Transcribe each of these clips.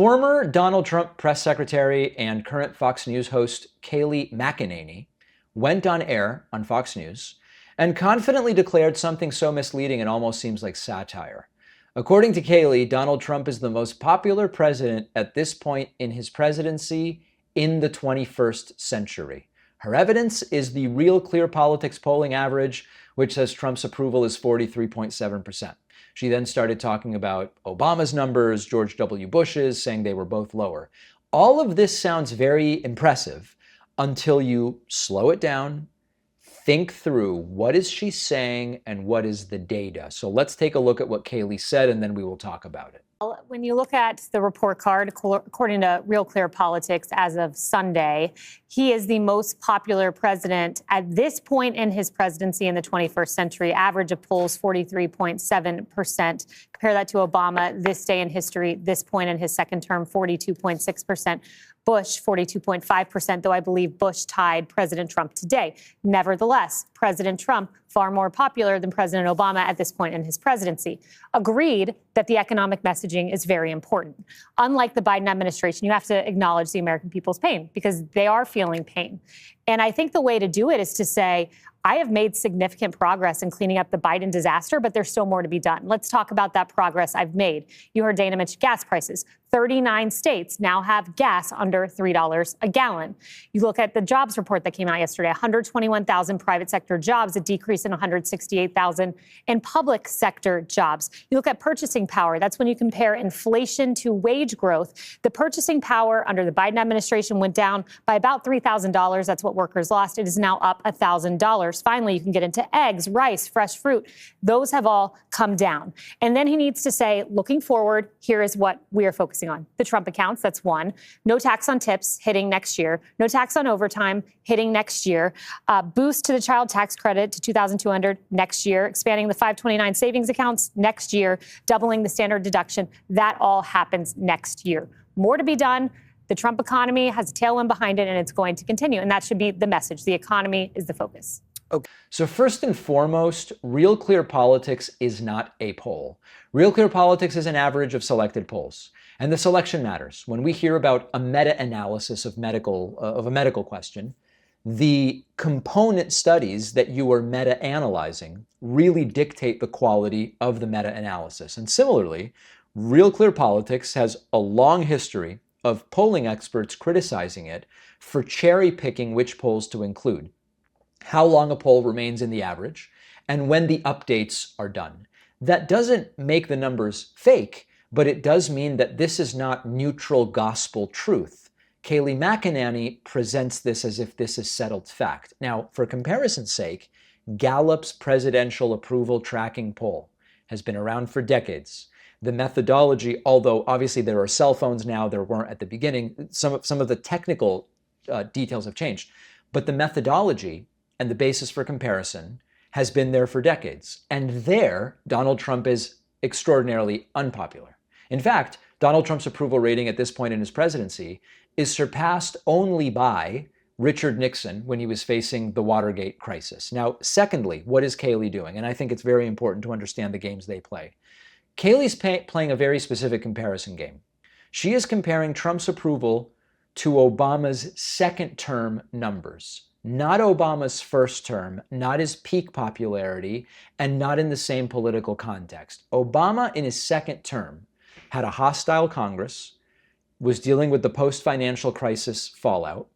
Former Donald Trump press secretary and current Fox News host Kayleigh McEnany went on air on Fox News and confidently declared something so misleading it almost seems like satire. According to Kayleigh, Donald Trump is the most popular president at this point in his presidency in the 21st century. Her evidence is the Real Clear Politics polling average, which says Trump's approval is 43.7%. She then started talking about Obama's numbers, George W. Bush's, saying they were both lower. All of this sounds very impressive until you slow it down, think through what is she saying and what is the data. So let's take a look at what Kayleigh said and then we will talk about it. When you look at the report card, according to Real Clear Politics as of Sunday, he is the most popular president at this point in his presidency in the 21st century. Average of polls, 43.7%. Compare that to Obama, this day in history, this point in his second term, 42.6%. Bush, 42.5%, though I believe Bush tied President Trump today. Nevertheless, President Trump, far more popular than President Obama at this point in his presidency. Agreed that the economic messaging is very important. Unlike the Biden administration, you have to acknowledge the American people's pain because they are feeling pain. And I think the way to do it is to say, I have made significant progress in cleaning up the Biden disaster, but there's still more to be done. Let's talk about that progress I've made. You heard Dana mention gas prices. 39 states now have gas under $3 a gallon. You look at the jobs report that came out yesterday, 121,000 private sector jobs, a decrease in 168,000 in public sector jobs. You look at purchasing power. That's when you compare inflation to wage growth. The purchasing power under the Biden administration went down by about $3,000. That's what workers lost. It is now up $1,000. Finally, you can get into eggs, rice, fresh fruit. Those have all come down. And then he needs to say, looking forward, here is what we are focusing on. The Trump accounts, that's one. No tax on tips hitting next year. No tax on overtime hitting next year. Boost to the child tax credit to $2,200 next year. Expanding the 529 savings accounts next year. Doubling the standard deduction. That all happens next year. More to be done. The Trump economy has a tailwind behind it, and it's going to continue. And that should be the message. The economy is the focus. Okay. So first and foremost, Real Clear Politics is not a poll. Real Clear Politics is an average of selected polls. And the selection matters. When we hear about a meta-analysis of a medical question, the component studies that you are meta-analyzing really dictate the quality of the meta-analysis. And similarly, Real Clear Politics has a long history of polling experts criticizing it for cherry-picking which polls to include, how long a poll remains in the average, and when the updates are done. That doesn't make the numbers fake, but it does mean that this is not neutral gospel truth. Kayleigh McEnany presents this as if this is settled fact. Now, for comparison's sake, Gallup's presidential approval tracking poll has been around for decades. The methodology, although obviously there are cell phones now, there weren't at the beginning, some of the technical details have changed, but the methodology and the basis for comparison has been there for decades. And there, Donald Trump is extraordinarily unpopular. In fact, Donald Trump's approval rating at this point in his presidency is surpassed only by Richard Nixon when he was facing the Watergate crisis. Now, secondly, what is Kayleigh doing? And I think it's very important to understand the games they play. Kayleigh's playing a very specific comparison game. She is comparing Trump's approval to Obama's second term numbers. Not Obama's first term, not his peak popularity, and not in the same political context. Obama in his second term had a hostile Congress, was dealing with the post-financial crisis fallout,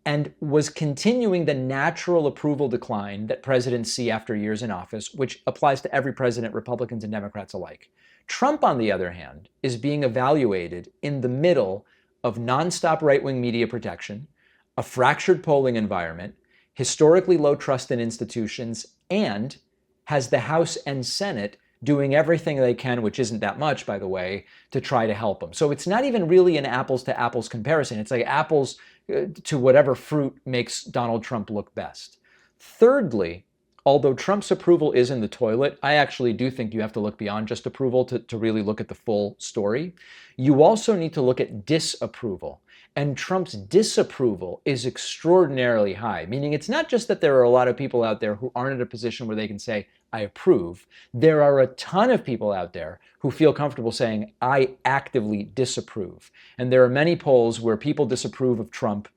and was continuing the natural approval decline that presidents see after years in office, which applies to every president, Republicans and Democrats alike. Trump, on the other hand, is being evaluated in the middle of nonstop right-wing media protection, a fractured polling environment, historically low trust in institutions, and has the House and Senate doing everything they can, which isn't that much, by the way, to try to help them. So it's not even really an apples to apples comparison. It's like apples to whatever fruit makes Donald Trump look best. Thirdly, although Trump's approval is in the toilet, I actually do think you have to look beyond just approval to really look at the full story. You also need to look at disapproval. And Trump's disapproval is extraordinarily high, meaning it's not just that there are a lot of people out there who aren't in a position where they can say, I approve. There are a ton of people out there who feel comfortable saying, I actively disapprove. And there are many polls where people disapprove of Trump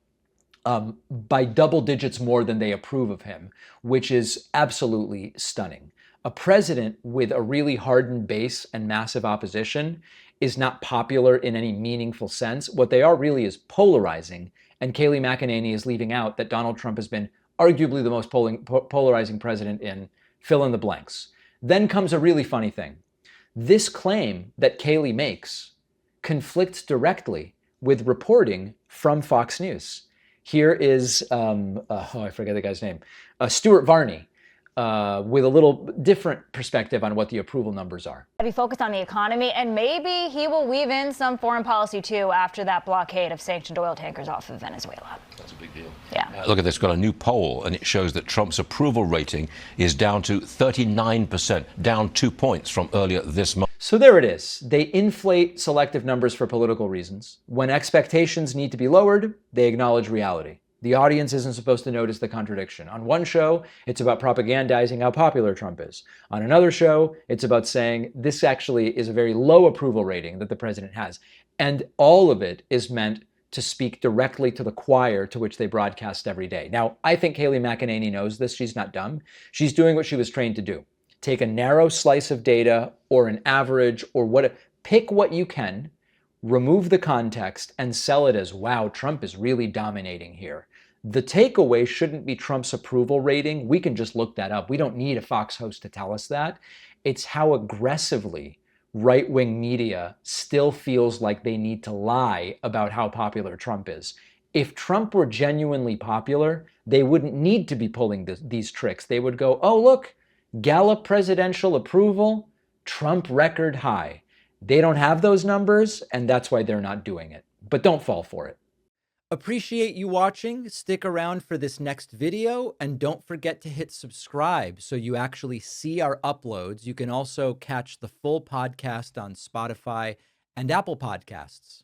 by double digits more than they approve of him, which is absolutely stunning. A president with a really hardened base and massive opposition is not popular in any meaningful sense. What they are really is polarizing. And Kayleigh McEnany is leaving out that Donald Trump has been arguably the most polarizing president in fill in the blanks. Then comes a really funny thing. This claim that Kayleigh makes conflicts directly with reporting from Fox News. Here is, I forget the guy's name, Stuart Varney, with a little different perspective on what the approval numbers are. He focused on the economy, and maybe he will weave in some foreign policy too after that blockade of sanctioned oil tankers off of Venezuela. That's a big deal. Yeah. Look at this, got a new poll, and it shows that Trump's approval rating is down to 39%, down 2 points from earlier this month. So there it is. They inflate selective numbers for political reasons. When expectations need to be lowered, they acknowledge reality. The audience isn't supposed to notice the contradiction. On one show, it's about propagandizing how popular Trump is. On another show, it's about saying this actually is a very low approval rating that the president has. And all of it is meant to speak directly to the choir to which they broadcast every day. Now, I think Kayleigh McEnany knows this. She's not dumb. She's doing what she was trained to do. Take a narrow slice of data or an average or pick what you can, remove the context, and sell it as, wow, Trump is really dominating here. The takeaway shouldn't be Trump's approval rating. We can just look that up. We don't need a Fox host to tell us that. It's how aggressively right-wing media still feels like they need to lie about how popular Trump is. If Trump were genuinely popular, they wouldn't need to be pulling these tricks. They would go, oh, look, Gallup presidential approval, Trump record high. They don't have those numbers, and that's why they're not doing it. But don't fall for it. Appreciate you watching. Stick around for this next video, and don't forget to hit subscribe so you actually see our uploads. You can also catch the full podcast on Spotify and Apple Podcasts.